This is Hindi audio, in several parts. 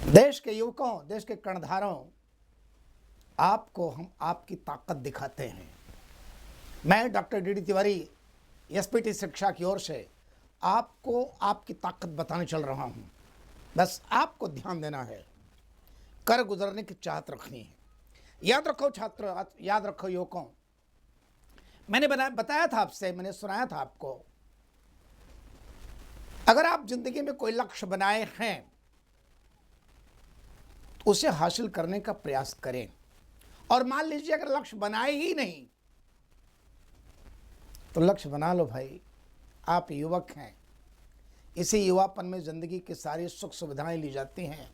देश के युवकों, देश के कर्णधारों, आपको हम आपकी ताकत दिखाते हैं। मैं डॉक्टर डी तिवारी एसपीटी शिक्षा की ओर से आपको आपकी ताकत बताने चल रहा हूं। बस आपको ध्यान देना है, कर गुजरने की चाहत रखनी है। याद रखो छात्र, याद रखो युवकों, मैंने बताया था आपसे, मैंने सुनाया था आपको, अगर आप जिंदगी में कोई लक्ष्य बनाए हैं तो उसे हासिल करने का प्रयास करें। और मान लीजिए अगर लक्ष्य बनाए ही नहीं तो लक्ष्य बना लो भाई। आप युवक हैं, इसी युवापन में जिंदगी की सारी सुख सुविधाएं ली जाती हैं,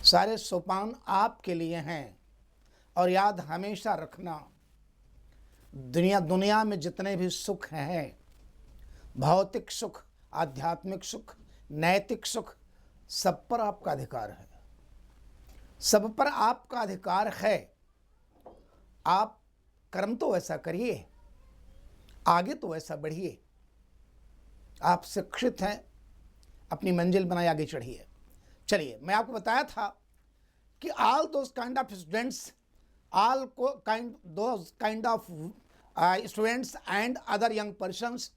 सारे सोपान आपके लिए हैं। और याद हमेशा रखना, दुनिया में जितने भी सुख हैं, भौतिक सुख, आध्यात्मिक सुख, नैतिक सुख, सब पर आपका अधिकार है। सब पर आपका अधिकार है। आप कर्म तो वैसा करिए, आगे तो वैसा बढ़िए। आप शिक्षित हैं, अपनी मंजिल बनाए आगे चढ़िए। चलिए, मैं आपको बताया था कि all those kind of students, those kind of students and other young persons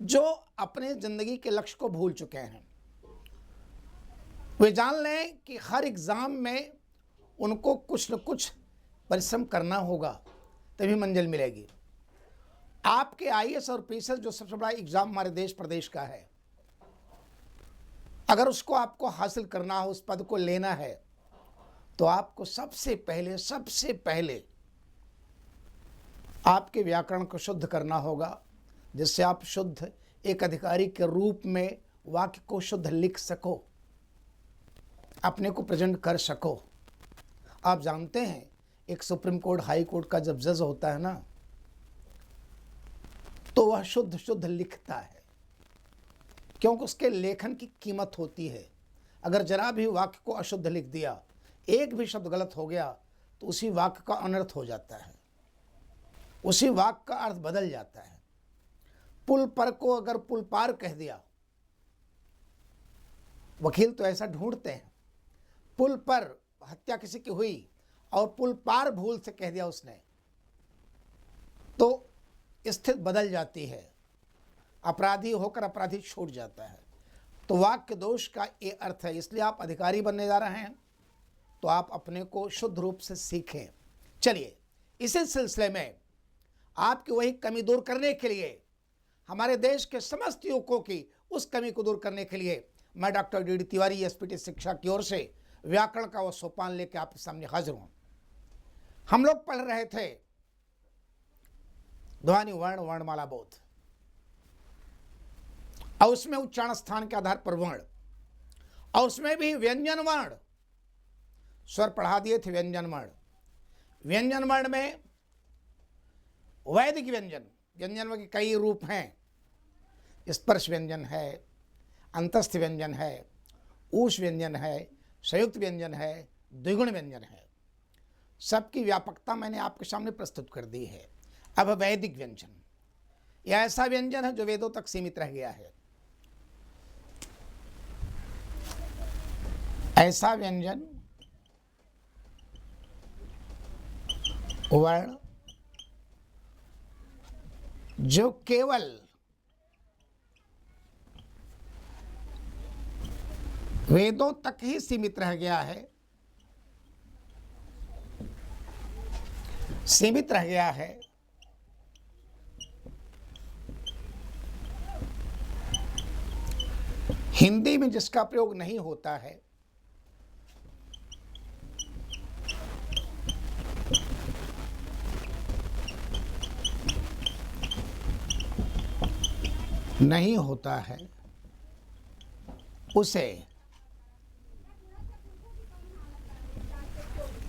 जो अपने जिंदगी के लक्ष्य को भूल चुके हैं, वे जान लें कि हर एग्ज़ाम में उनको कुछ न कुछ परिश्रम करना होगा, तभी मंजिल मिलेगी। आपके आईएएस और पीएस जो सबसे बड़ा एग्ज़ाम हमारे देश प्रदेश का है, अगर उसको आपको हासिल करना हो, उस पद को लेना है, तो आपको सबसे पहले आपके व्याकरण को शुद्ध करना होगा, जिससे आप शुद्ध एक अधिकारी के रूप में वाक्य को शुद्ध लिख सको, अपने को प्रेजेंट कर सको। आप जानते हैं, एक सुप्रीम कोर्ट, हाई कोर्ट का जब जज होता है ना, तो वह शुद्ध लिखता है, क्योंकि उसके लेखन की कीमत होती है। अगर जरा भी वाक्य को अशुद्ध लिख दिया, एक भी शब्द गलत हो गया, तो उसी वाक्य का अनर्थ हो जाता है, उसी वाक्य का अर्थ बदल जाता है। पुल पर को अगर पुल पार कह दिया, वकील तो ऐसा ढूंढते हैं, पुल पर हत्या किसी की हुई और पुल पार भूल से कह दिया उसने, तो स्थिति बदल जाती है, अपराधी होकर अपराधी छूट जाता है। तो वाक्य दोष का ये अर्थ है। इसलिए आप अधिकारी बनने जा रहे हैं तो आप अपने को शुद्ध रूप से सीखें। चलिए, इसी सिलसिले में आपकी वही कमी दूर करने के लिए, हमारे देश के समस्त युवकों की उस कमी को दूर करने के लिए, मैं डॉक्टर डी तिवारी एसपीटी शिक्षा की ओर से व्याकरण का वो सोपान लेकर आपके सामने हाजिर हूं। हम लोग पढ़ रहे थे ध्वनि वर्ण वर्णमाला बोध, और उसमें उच्चारण स्थान के आधार पर वर्ण, और उसमें भी व्यंजन वर्ण, स्वर पढ़ा दिए थे। व्यंजन वर्ण में वैदिक व्यंजन के कई रूप हैं। स्पर्श व्यंजन है, अंतस्थ व्यंजन है, ऊष्म व्यंजन है, संयुक्त व्यंजन है, द्विगुण व्यंजन है। सबकी व्यापकता मैंने आपके सामने प्रस्तुत कर दी है। अब वैदिक व्यंजन, यह ऐसा व्यंजन है जो वेदों तक सीमित रह गया है। ऐसा व्यंजन, वर्ण जो केवल वेदों तक ही सीमित रह गया है, हिंदी में जिसका प्रयोग नहीं होता है,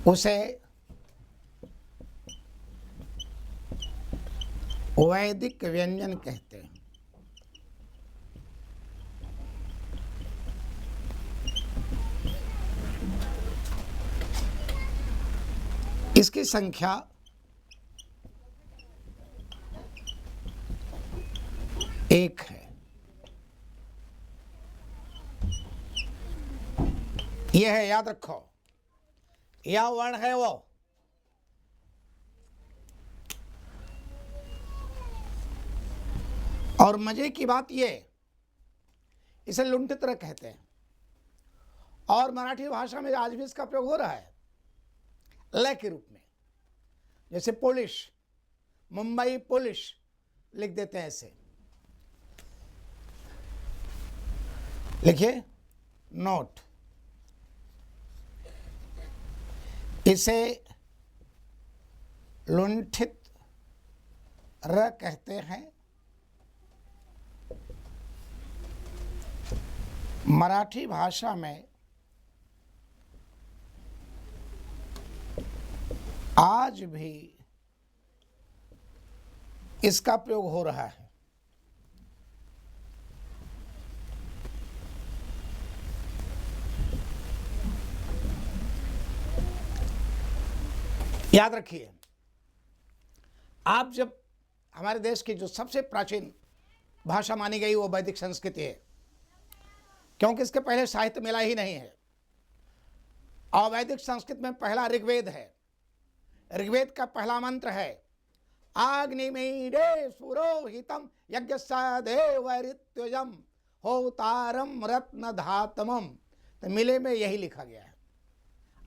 उसे वैदिक व्यंजन कहते हैं। इसकी संख्या 1 है। यह है, याद रखो, यह वर्ण है वो। और मजे की बात यह, इसे लुंठित्र कहते हैं और मराठी भाषा में आज भी इसका प्रयोग हो रहा है ल के रूप में। जैसे पोलिश, मुंबई पोलिश लिख देते हैं ऐसे, लिखिए नोट। इसे लुंठित र कहते हैं। मराठी भाषा में आज भी इसका प्रयोग हो रहा है। याद रखिए, आप जब हमारे देश की जो सबसे प्राचीन भाषा मानी गई वो वैदिक संस्कृत है, क्योंकि इसके पहले साहित्य मिला ही नहीं है। और वैदिक संस्कृत में पहला ऋग्वेद है। ऋग्वेद का पहला मंत्र है आग्निमीडे पुरोहितम यज्ञस्य देवऋत्विजम होतारम रत्न धातमम। तो मिले में यही लिखा गया है,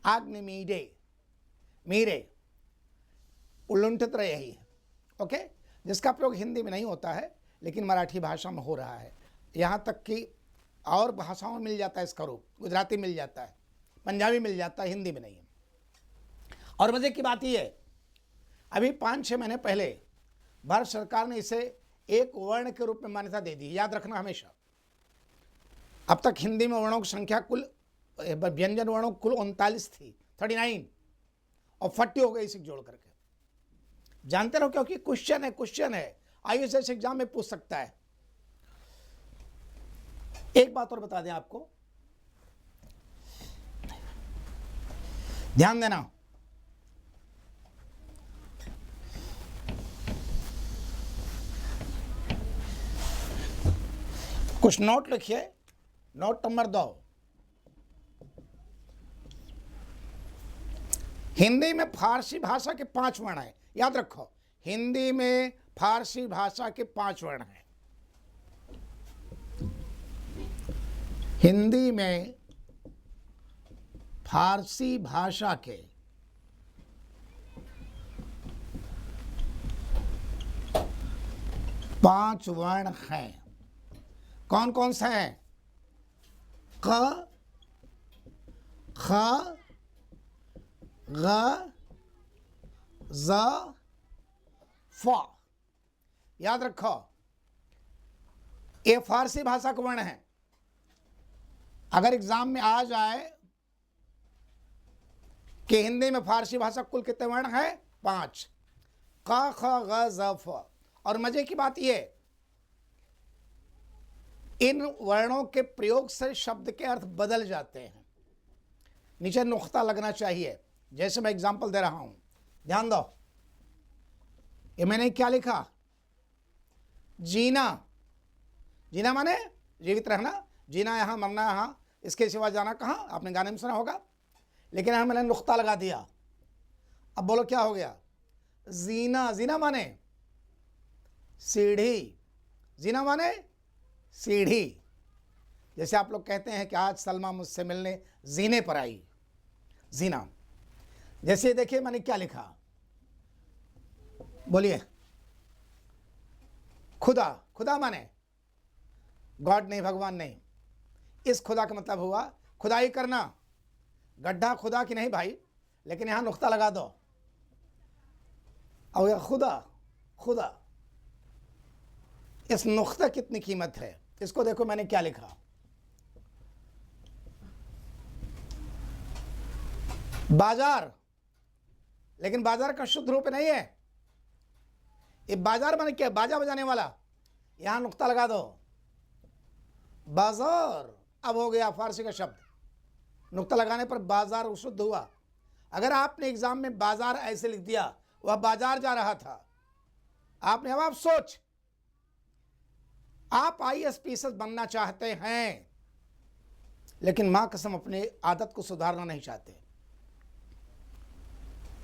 आग्निमीडे, मीरे, उल्लुंठित्र यही है। ओके, जिसका प्रयोग हिंदी में नहीं होता है लेकिन मराठी भाषा में हो रहा है। यहाँ तक कि और भाषाओं में मिल जाता है इसका रूप, गुजराती मिल जाता है, पंजाबी मिल जाता है, हिंदी में नहीं है। और मजे की बात यह है, अभी 5-6 महीने पहले भारत सरकार ने इसे एक वर्ण के रूप में मान्यता दे दी। याद रखना हमेशा, अब तक हिंदी में वर्णों की संख्या कुल, व्यंजन वर्णों कुल 39 थी, 39, और 40 हो गई इसे जोड़ करके। जानते रहो, क्योंकि क्वेश्चन है IAS एग्जाम में पूछ सकता है। एक बात और बता दें आपको, ध्यान देना, कुछ नोट लिखिए। नोट नंबर 2, हिंदी में फारसी भाषा के 5 वर्ण हैं। याद रखो, हिंदी में फारसी भाषा के 5 वर्ण हैं। हिंदी में फारसी भाषा के 5 वर्ण हैं। कौन कौन से हैं? क, ख, ग, ज, फ। याद रखो, ये फारसी भाषा के वर्ण हैं। अगर एग्जाम में आ जाए कि हिंदी में फारसी भाषा कुल कितने वर्ण हैं? 5, क, ख, ग, ज, फ। और मजे की बात यह, इन वर्णों के प्रयोग से शब्द के अर्थ बदल जाते हैं। नीचे नुक्ता लगना चाहिए, जैसे मैं एग्जांपल दे रहा हूं, ध्यान दो। ये मैंने क्या लिखा? जीना। जीना माने जीवित रहना, जीना यहाँ, मरना यहाँ, इसके सिवा जाना कहाँ? आपने गाने में सुना होगा। लेकिन यहाँ मैंने नुक्ता लगा दिया। अब बोलो क्या हो गया? जीना। जीना माने सीढ़ी। जीना माने सीढ़ी। जैसे आप लोग कहते हैं कि आज सलमा मुझसे मिलने जीने पर आई, जीना। जैसे देखिए मैंने क्या लिखा, बोलिए। खुदा। खुदा माने गॉड नहीं, भगवान नहीं। इस खुदा का मतलब हुआ खुदाई करना। गड्ढा खुदा की नहीं भाई, लेकिन यहां नुक्ता लगा दो। और खुदा, खुदा, इस नुक्ता कितनी कीमत है, इसको देखो मैंने क्या लिखा। बाजार। लेकिन बाजार का शुद्ध रूप नहीं है। ये बाजार माने क्या? बाजा बजाने वाला। यहां नुक्ता लगा दो, बाजार। अब हो गया फारसी का शब्द, नुक्ता लगाने पर बाजार शुद्ध हुआ। अगर आपने एग्जाम में बाजार ऐसे लिख दिया, वह बाजार जा रहा था, आपने, अब आप सोच, आप IAS बनना चाहते हैं, लेकिन मां कसम अपनी आदत को सुधारना नहीं चाहते।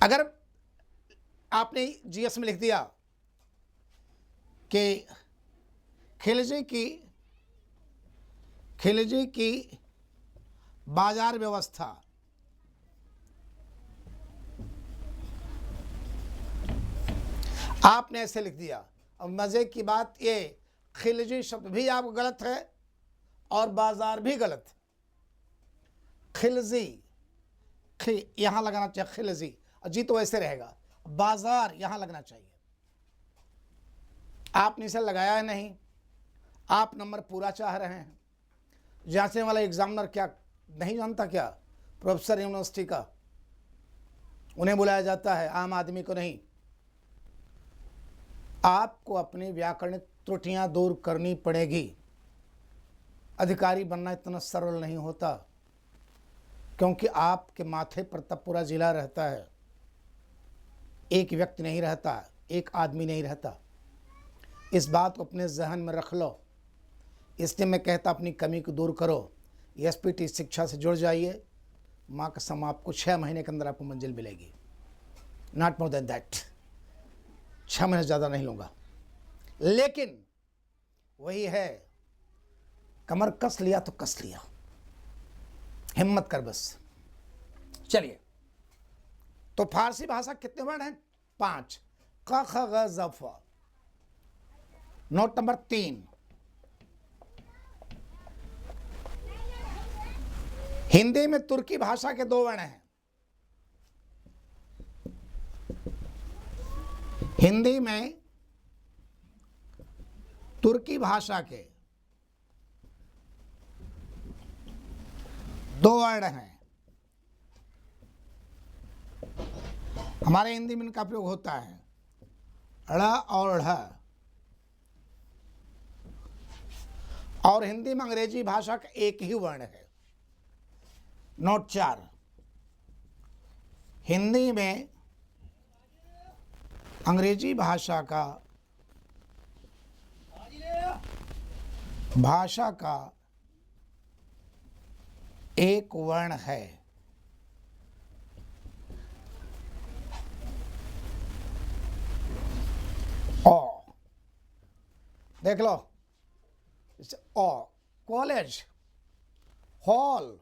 अगर आपने जीएस में लिख दिया कि खिलजी की बाजार व्यवस्था आपने ऐसे लिख दिया। अब मजे की बात ये, खिलजी शब्द भी आपको गलत है और बाजार भी गलत। खिलजी यहां लगाना चाहिए, खिलजी जी तो वैसे रहेगा, बाजार यहां लगना चाहिए। आपने इसे लगाया नहीं, आप नंबर पूरा चाह रहे हैं। जांचने वाला एग्जामिनर क्या नहीं जानता क्या? प्रोफेसर यूनिवर्सिटी का, उन्हें बुलाया जाता है, आम आदमी को नहीं। आपको अपनी व्याकरणिक त्रुटियां दूर करनी पड़ेगी। अधिकारी बनना इतना सरल नहीं होता, क्योंकि आपके माथे पर तब पूरा जिला रहता है, एक व्यक्ति नहीं रहता, एक आदमी नहीं रहता। इस बात को अपने जहन में रख लो। इसलिए मैं कहता अपनी कमी को दूर करो, एसपीटी शिक्षा से जुड़ जाइए। माँ कसम आपको 6 महीने के अंदर आपको मंजिल मिलेगी, नॉट मोर देन दैट। 6 महीने ज़्यादा नहीं लूँगा, लेकिन वही है, कमर कस लिया तो कस लिया, हिम्मत कर बस। चलिए, तो फारसी भाषा कितने वर्ण हैं? 5। क ख ग ज़ फ। नोट नंबर 3, हिंदी में तुर्की भाषा के 2 वर्ण हैं। हिंदी में तुर्की भाषा के 2 वर्ण हैं। हमारे हिंदी में इनका प्रयोग होता है ड़ और ढ़, और हिंदी में अंग्रेजी भाषा का एक ही वर्ण है। नोट 4, हिंदी में अंग्रेजी भाषा का एक वर्ण है। ओ, देख लो, ओ, कॉलेज, हॉल,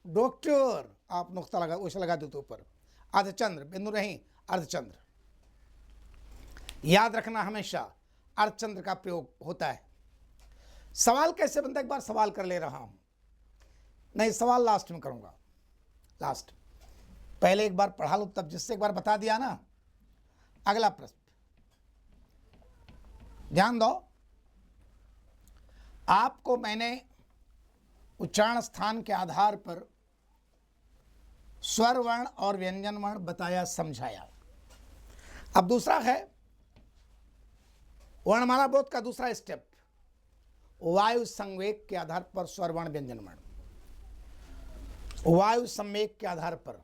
डॉक्टर, आप नुक्ता लगा उसे लगा देते ऊपर, अर्धचंद्र, बिंदु नहीं, अर्धचंद्र। याद रखना हमेशा अर्धचंद्र का प्रयोग होता है। सवाल कैसे बनता है, एक बार सवाल कर ले रहा हूं, नहीं सवाल लास्ट में करूंगा, लास्ट। पहले एक बार पढ़ा लो, तब जिससे एक बार बता दिया ना। अगला प्रश्न ध्यान दो, आपको मैंने उच्चारण स्थान के आधार पर स्वर वर्ण और व्यंजन वर्ण बताया, समझाया। अब दूसरा है वर्णमाला बोध का दूसरा स्टेप, वायु संवेग के आधार पर स्वर वर्ण व्यंजन वर्ण। वायु संवेग के आधार पर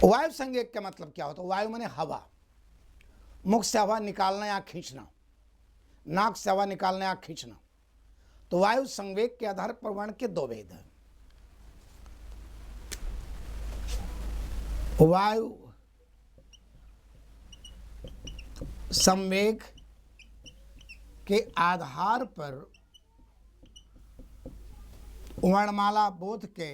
वायु संवेग का मतलब क्या होता है? वायु माने हवा, मुख से हवा निकालना या खींचना, नाक से हवा निकालना या खींचना। तो वायु संवेग के आधार पर वर्ण के 2 भेद हैं। वायु संवेग के आधार पर वर्णमाला बोध के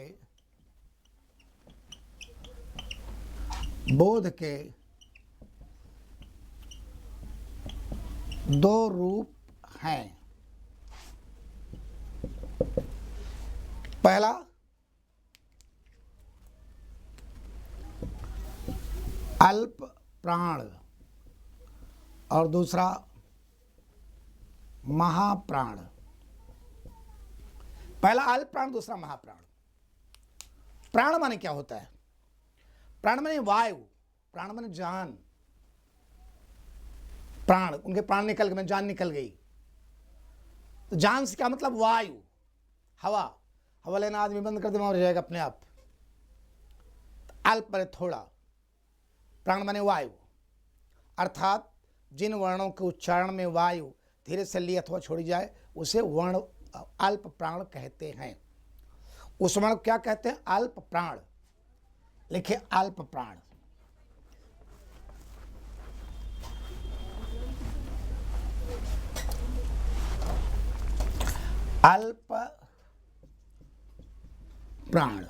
2 रूप हैं। पहला अल्प प्राण और दूसरा महाप्राण। पहला अल्प प्राण, दूसरा महाप्राण। प्राण माने क्या होता है? प्राण माने वायु, प्राण माने जान। प्राण, उनके प्राण निकल गए, जान निकल गई। तो जान से क्या मतलब? वायु, हवा। हवा लेना आदमी बंद कर दे, मर जाएगा अपने आप। अल्प माने थोड़ा, प्राण माने वायु, अर्थात जिन वर्णों के उच्चारण में वायु धीरे से ली अथवा छोड़ी जाए उसे वर्ण अल्प प्राण कहते हैं। उस वर्ण को क्या कहते हैं? अल्प प्राण। लिखे अल्प प्राण। अल्प प्राण।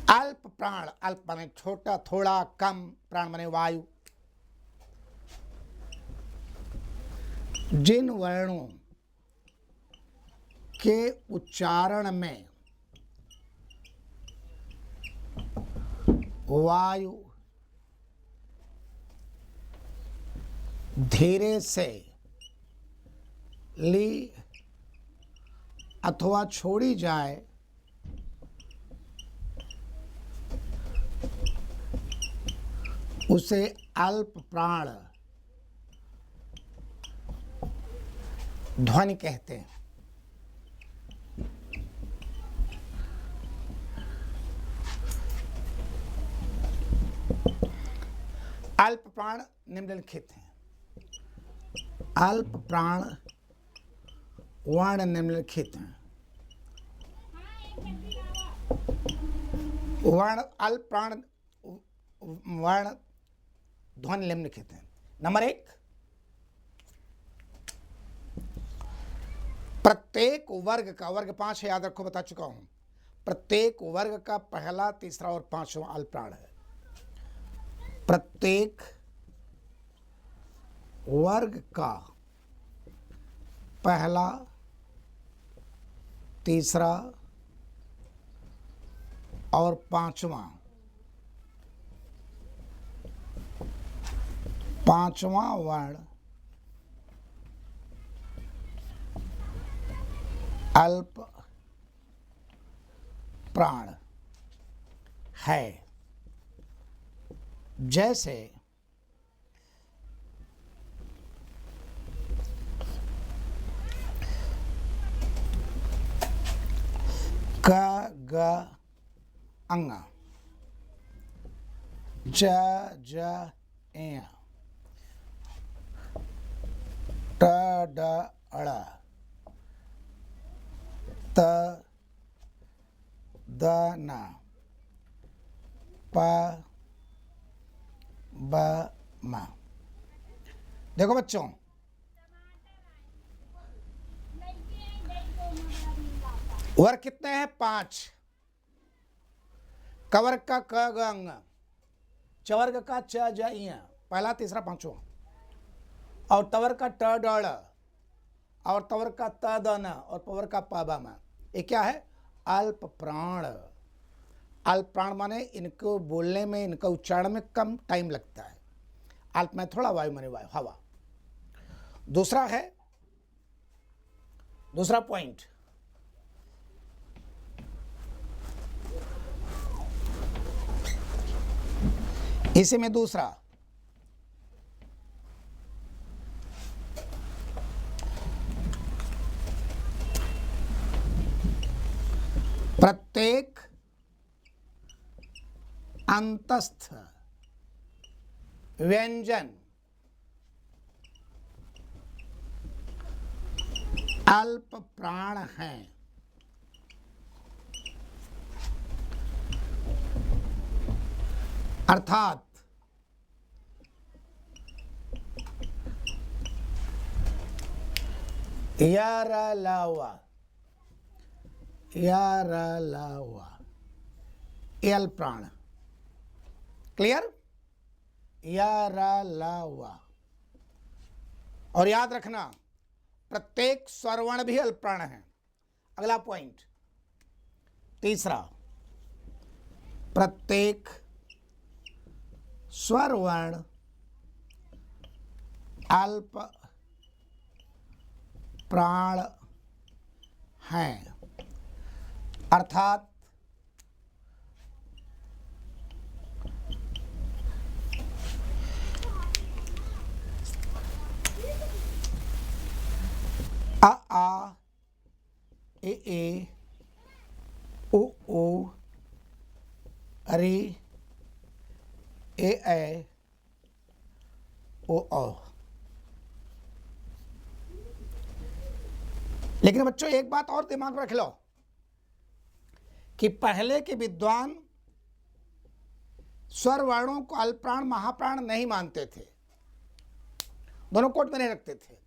अल्प प्राण, अल्प माने छोटा, थोड़ा, कम, प्राण माने वायु। जिन वर्णों के उच्चारण में वायु धीरे से ली अथवा छोड़ी जाए उसे अल्प प्राण ध्वनि कहते हैं। अल्प प्राण निम्नलिखित हैं। अल्प प्राण वर्ण निम्नलिखित हैं। वर्ण अल्प प्राण वर्ण ध्वनि निम्नलिखित हैं। नंबर 1, प्रत्येक वर्ग का, वर्ग 5 है, याद रखो, बता चुका हूं। प्रत्येक वर्ग का पहला, तीसरा और पांचवा अल्प प्राण है। प्रत्येक वर्ग का पहला, तीसरा और पांचवा वर्ण अल्प प्राण है। जैसे क, ग, अंग, ज, ए, ट, ड, अड़, त, द, न, प, ब, म। देखो बच्चों, वर्ग कितने हैं? 5। कवर्ग का क, ग, अंग, चवर्ग का च, ज, इ, पहला, तीसरा, पांचवा, और तवर्ग का ट, ड, ड़, और तवर्ग का त, द, न, और पवर्ग का प, ब, म। ये क्या है? अल्प प्राण। अल्प प्राण माने इनको बोलने में, इनका उच्चारण में कम टाइम लगता है। अल्प में थोड़ा, वायु माने वायु, हवा। दूसरा है, दूसरा पॉइंट, इसी में दूसरा, प्रत्येक अंतस्थ व्यंजन अल्प प्राण हैं। अर्थात यारलावा, यारलावा, ये अल्प प्राण। क्लियर? यारलावा। और याद रखना, प्रत्येक स्वरवर्ण भी अल्प प्राण है। अगला पॉइंट, तीसरा, प्रत्येक स्वरवर्ण अल्प प्राण हैं। अर्थात आ आ ए ओ अरे ए ओ औ। लेकिन बच्चों एक बात और दिमाग में रख लो कि पहले के विद्वान स्वर वर्णों को अल्पप्राण महाप्राण नहीं मानते थे, दोनों कोट में नहीं रखते थे,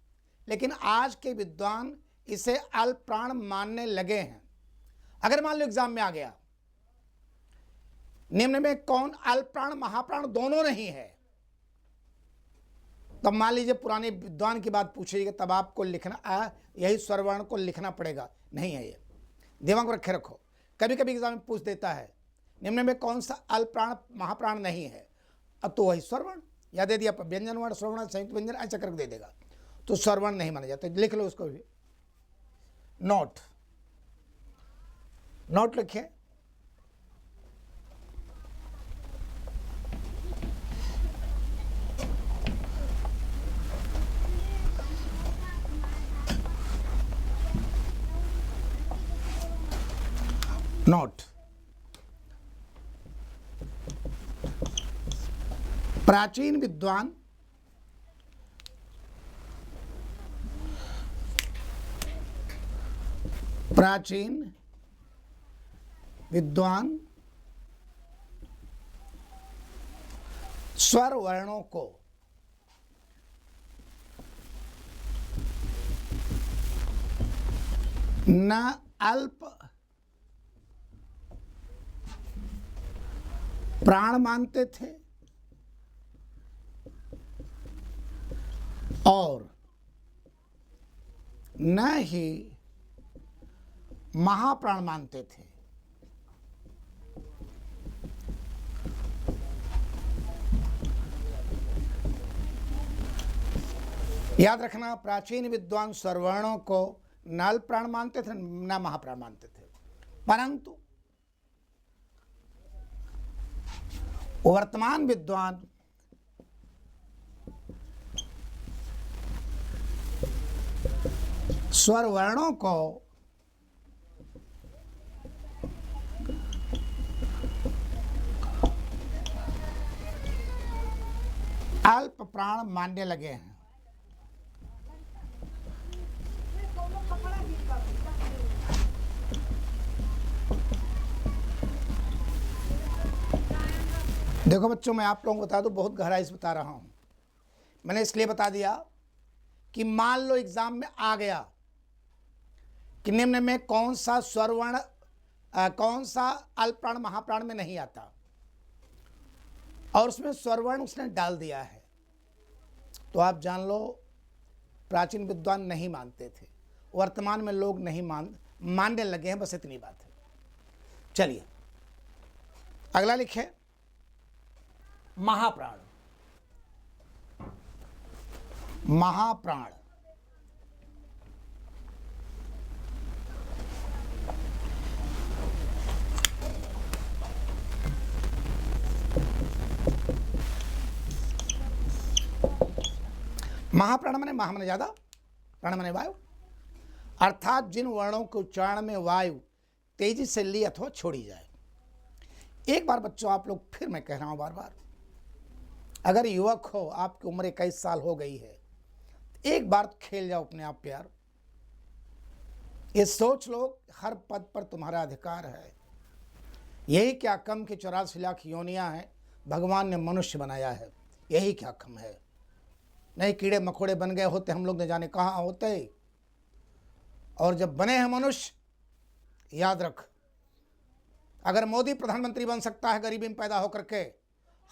लेकिन आज के विद्वान इसे अल्पप्राण मानने लगे हैं। अगर मान लो एग्जाम में आ गया निम्न में कौन अल्पप्राण महाप्राण दोनों नहीं है, तब मान लीजिए पुराने विद्वान की बात पूछिएगा, तब आपको लिखना यही स्वरवर्ण को लिखना पड़ेगा, नहीं है ये, दिमाग में रखे रखो। कभी कभी एग्जाम में पूछ देता है निम्न में कौन सा अल्पप्राण महाप्राण नहीं है, अब तो वही स्वरवर्ण या दे दिया व्यंजन वर्ण स्वरवर्ण संयुक्त व्यंजन ऐसा करके दे देगा, तो स्वरवर्ण नहीं माना जाता। लिख लो उसको भी, नोट नोट लिखिए। नोट, प्राचीन विद्वान स्वर वर्णों को न अल्प प्राण मानते थे और न ही महाप्राण मानते थे। याद रखना, प्राचीन विद्वान स्वरवर्णों को न अल्प प्राण मानते थे न महाप्राण मानते थे, परंतु वर्तमान विद्वान स्वर वर्णों को अल्प प्राण मानने लगे हैं। देखो बच्चों, मैं आप लोगों को बता दूं, बहुत गहराई से बता रहा हूं। मैंने इसलिए बता दिया कि मान लो एग्जाम में आ गया कि निम्न में कौन सा स्वरवर्ण कौन सा अल्प प्राण महाप्राण में नहीं आता, और उसमें स्वरवर्ण उसने डाल दिया है, तो आप जान लो प्राचीन विद्वान नहीं मानते थे, वर्तमान में लोग नहीं मानने लगे हैं, बस इतनी बात है। चलिए अगला लिखे, महाप्राण। महाप्राण महाप्राण माने महा माने ज्यादा, प्राण माने वायु, अर्थात जिन वर्णों के उच्चारण में वायु तेजी से ली अथवा छोड़ी जाए। एक बार बच्चों, आप लोग, फिर मैं कह रहा हूं बार बार, अगर युवक हो, आपकी उम्र 21 साल हो गई है, एक बार तो खेल जाओ अपने आप प्यार। ये सोच लो हर पद पर तुम्हारा अधिकार है। यही क्या कम कि 84 लाख योनियां हैं भगवान ने मनुष्य बनाया है, यही क्या कम है। नहीं कीड़े मकोड़े बन गए होते, हम लोग न जाने कहाँ होते। और जब बने हैं मनुष्य, याद रख, अगर मोदी प्रधानमंत्री बन सकता है गरीबी में पैदा होकर के,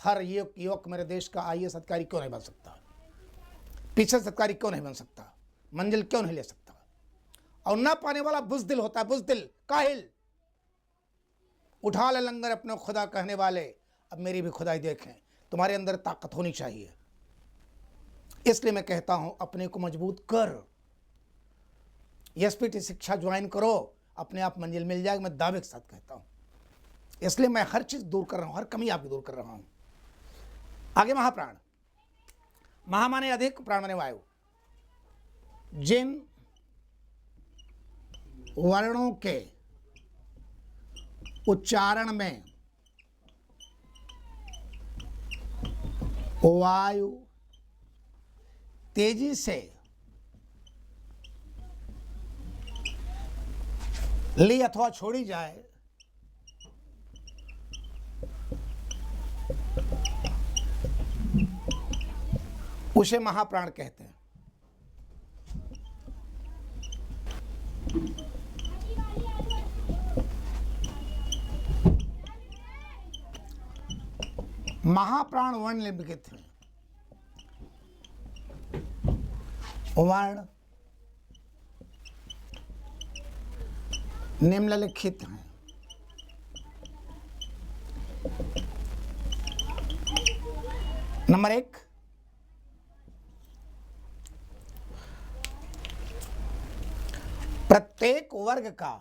हर युवक मेरे देश का IAS अधिकारी क्यों नहीं बन सकता, पीछे से अधिकारी क्यों नहीं बन सकता, मंजिल क्यों नहीं ले सकता। और ना पाने वाला बुज़दिल होता है, बुज़दिल, काहिल। उठा ले लंगर अपने खुदा कहने वाले, अब मेरी भी खुदाई देखें। तुम्हारे अंदर ताकत होनी चाहिए। इसलिए मैं कहता हूं अपने को मजबूत कर, SPT शिक्षा ज्वाइन करो, अपने आप मंजिल मिल जाएगी, मैं दावे के साथ कहता हूं। इसलिए मैं हर चीज दूर कर रहा हूं, हर कमी आपकी दूर कर रहा हूं। आगे महाप्राण। महा माने अधिक, प्राण माने वायु। जिन वर्णों के उच्चारण में वायु तेजी से ली अथवा छोड़ी जाए उसे महाप्राण कहते हैं। महाप्राण वर्ण निम्नलिखित हैं। वर्ण निम्नलिखित हैं। नंबर 1, प्रत्येक वर्ग का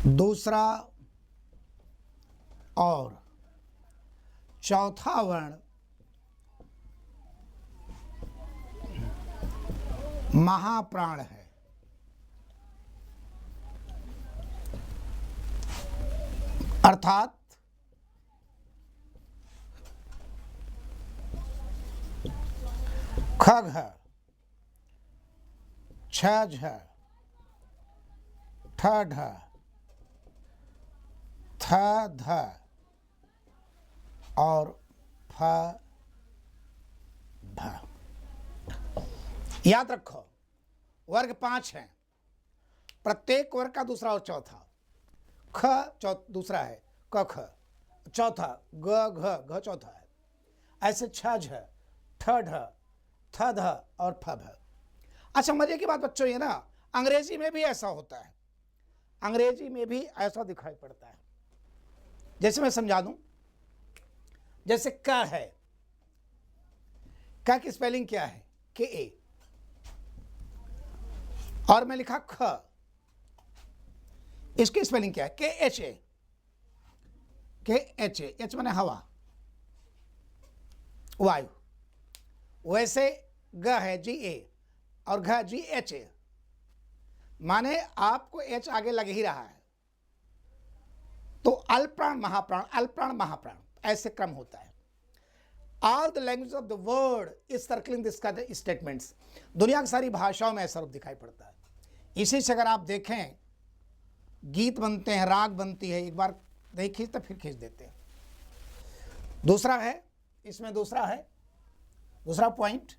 दूसरा और चौथा वर्ण महाप्राण है। अर्थात ख घ छ झ ठ ढ थ ध और फ भ। याद रखो, वर्ग 5 हैं। प्रत्येक वर्ग का दूसरा और चौथा। ख दूसरा है, क ख चौथा, ग घ घ चौथा है। ऐसे छ झ ठ ढ थ ध और फ भ। अच्छा, मजे की बात बच्चों, ये ना अंग्रेजी में भी ऐसा होता है। अंग्रेजी में भी ऐसा दिखाई पड़ता है। जैसे मैं समझा दूं, जैसे क है, क की स्पेलिंग क्या है? के ए। और मैं लिखा ख, इसकी स्पेलिंग क्या है? के एच ए। के एच ए, एच माने हवा, वायु। वैसे ग है जी ए और घ जी एच ए, माने आपको एच आगे लग ही रहा है। तो अल्पप्राण महाप्राण, अल्पप्राण महाप्राण, ऐसे क्रम होता है। All the language of the world is circling this का स्टेटमेंट्स। दुनिया की सारी भाषाओं में ऐसा रूप दिखाई पड़ता है। इसी से अगर आप देखें, गीत बनते हैं, राग बनती है, एक बार नहीं खींचते फिर खींच देते हैं। दूसरा है, इसमें दूसरा है, दूसरा पॉइंट,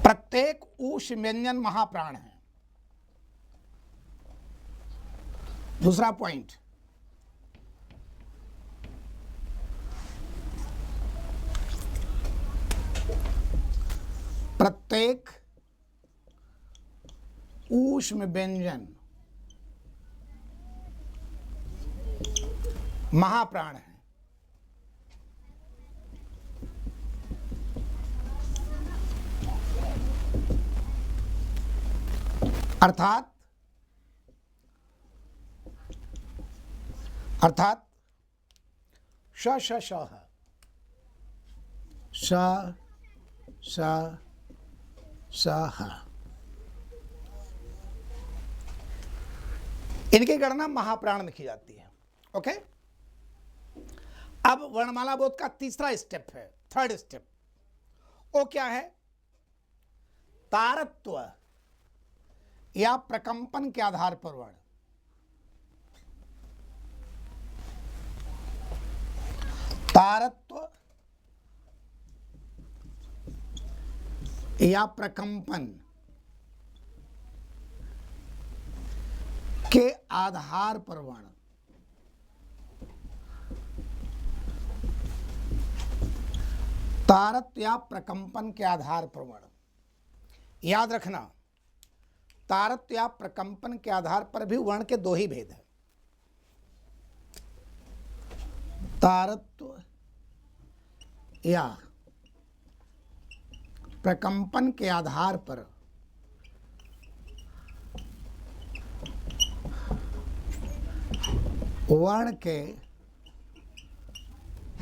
प्रत्येक ऊष्म व्यंजन महाप्राण है। दूसरा पॉइंट, प्रत्येक ऊष्म व्यंजन महाप्राण है। अर्थात श श श श श श ह, इनकी गणना महाप्राण में की जाती है। ओके, अब वर्णमाला बोध का तीसरा स्टेप है, थर्ड स्टेप। वो क्या है? तारत्व या प्रकंपन के आधार पर वर्ण। तारत्व या प्रकंपन के आधार पर वर्ण। तारत्व या प्रकंपन के आधार पर वर्ण। याद रखना, तारत्व या प्रकंपन के आधार पर भी वर्ण के दो ही भेद हैं। तारत्व या प्रकंपन के आधार पर वर्ण के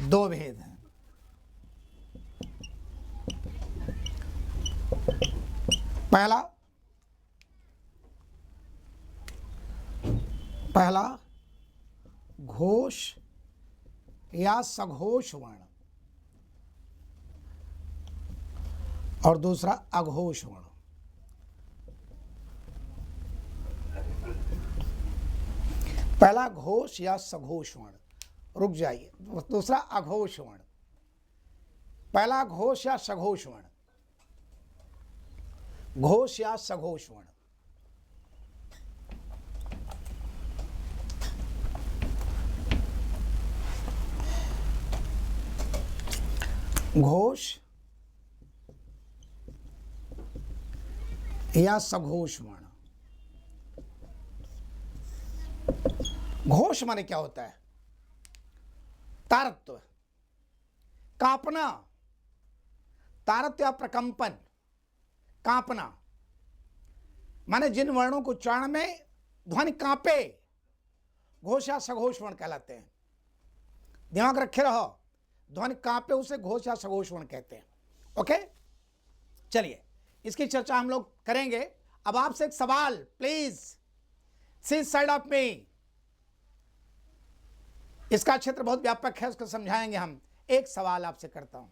दो भेद हैं। पहला घोष या सघोष वर्ण और दूसरा अघोष वर्ण। पहला घोष या सघोष वर्ण, रुक जाइए, दूसरा अघोष वर्ण। पहला घोष या सघोष वर्ण, घोष या सघोष वर्ण। घोष या सघोष वर्ण। घोष माने क्या होता है? तारत्व, कांपना, तारत्व या प्रकंपन, कांपना माने जिन वर्णों को उच्चारण में ध्वनि कांपे, घोष या सघोष वर्ण कहलाते हैं। दिमाग रखे रहो, ध्वनि कांपे उसे घोष या सघोष वर्ण कहते हैं। ओके, चलिए इसकी चर्चा हम लोग करेंगे। अब आपसे एक सवाल, please see side of me. इसका क्षेत्र बहुत व्यापक है, उसको समझाएंगे हम। एक सवाल आपसे करता हूं,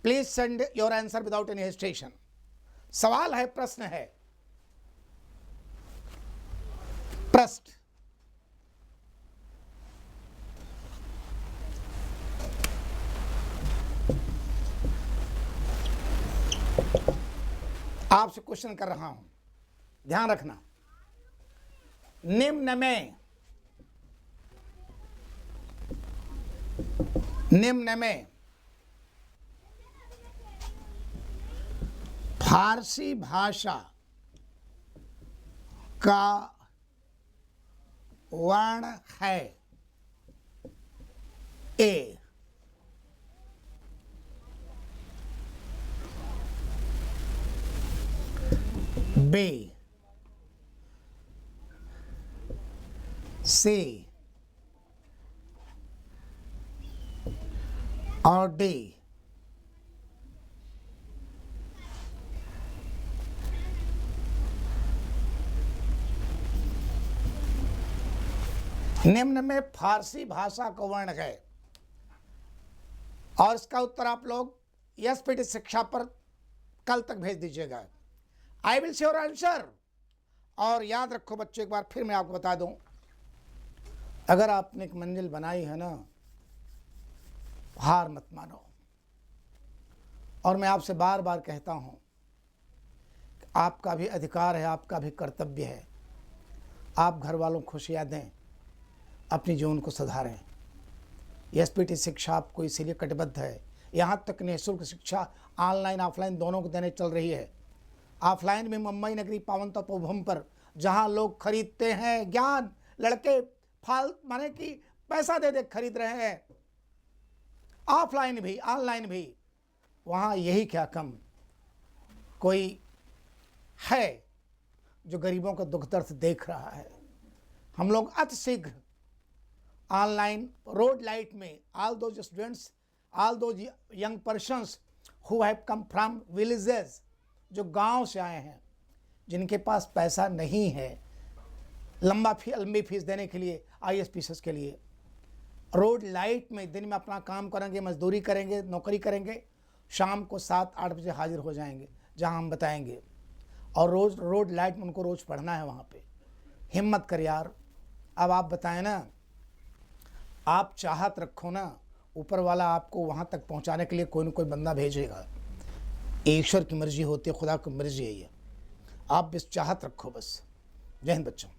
please send your answer without any hesitation. सवाल है, प्रश्न है, प्रश्न, आपसे क्वेश्चन कर रहा हूं, ध्यान रखना। निम्न में फारसी भाषा का वर्ण है ए, बी, सी और डी। निम्न में फारसी भाषा का वर्ण है, और इसका उत्तर आप लोग एसपीटी शिक्षा पर कल तक भेज दीजिएगा। I will see your answer. और याद रखो बच्चों, एक बार फिर मैं आपको बता दूं, अगर आपने एक मंजिल बनाई है ना, हार मत मानो। और मैं आपसे बार बार कहता हूं, आपका भी अधिकार है, आपका भी कर्तव्य है, आप घर वालों को खुशियां दें, अपने जीवन को सुधारें। एसपीटी शिक्षा आपको इसीलिए कटिबद्ध है। यहाँ तक निःशुल्क शिक्षा ऑनलाइन ऑफलाइन दोनों को देने चल रही है। ऑफलाइन में मुंबई नगरी पावन तपोभूमि पर जहाँ लोग खरीदते हैं ज्ञान, लड़के फाल माने कि पैसा दे दे खरीद रहे हैं, ऑफलाइन भी ऑनलाइन भी, वहाँ यही क्या कम कोई है जो गरीबों का दुख दर्द देख रहा है। हम लोग अति शीघ्र ऑनलाइन रोड लाइट में all those students, all those young persons who have come from villages, जो गांव से आए हैं, जिनके पास पैसा नहीं है लंबी फीस देने के लिए, ISPCS के लिए, रोड लाइट में दिन में अपना काम करेंगे, मजदूरी करेंगे, नौकरी करेंगे, शाम को 7-8 बजे हाजिर हो जाएंगे जहां हम बताएंगे। और रोज़ रोड लाइट में उनको रोज़ पढ़ना है वहाँ पे। हिम्मत कर यार। अब आप बताएं ना, आप चाहत रखो ना, ऊपर वाला आपको वहाँ तक पहुँचाने के लिए कोई न कोई बंदा भेजेगा। ईश्वर की मर्जी होती है, खुदा की मर्जी है ये। आप बस चाहत रखो बस। जय हिंद बच्चों।